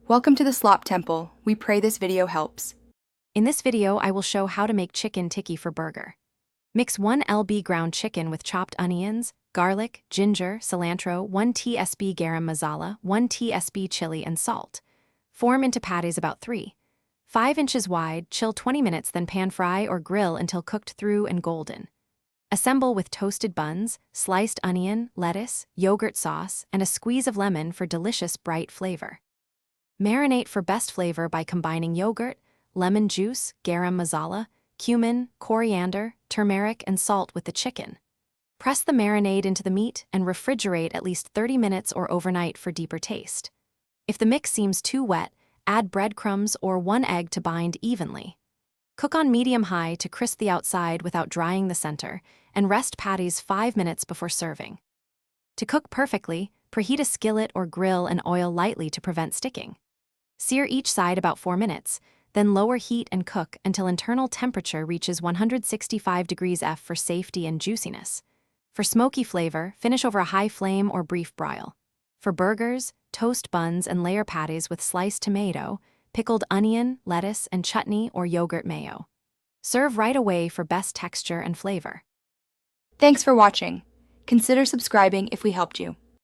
Welcome to the Slop Temple. We pray this video helps. In this video, I will show how to make chicken tikki for burger. Mix 1 lb ground chicken with chopped onions, garlic, ginger, cilantro, 1 tsp garam masala, 1 tsp chili, and salt. Form into patties about 3.5 inches wide, chill 20 minutes, then pan fry or grill until cooked through and golden. Assemble with toasted buns, sliced onion, lettuce, yogurt sauce, and a squeeze of lemon for delicious bright flavor. Marinate for best flavor by combining yogurt, lemon juice, garam masala, cumin, coriander, turmeric, and salt with the chicken. Press the marinade into the meat and refrigerate at least 30 minutes or overnight for deeper taste. If the mix seems too wet, add breadcrumbs or 1 egg to bind evenly. Cook on medium-high to crisp the outside without drying the center, and rest patties 5 minutes before serving. To cook perfectly, preheat a skillet or grill and oil lightly to prevent sticking. Sear each side about 4 minutes, then lower heat and cook until internal temperature reaches 165 degrees F for safety and juiciness. For smoky flavor, finish over a high flame or brief broil. For burgers, toast buns and layer patties with sliced tomato, pickled onion, lettuce, and chutney or yogurt mayo. Serve right away for best texture and flavor. Thanks for watching. Consider subscribing if we helped you.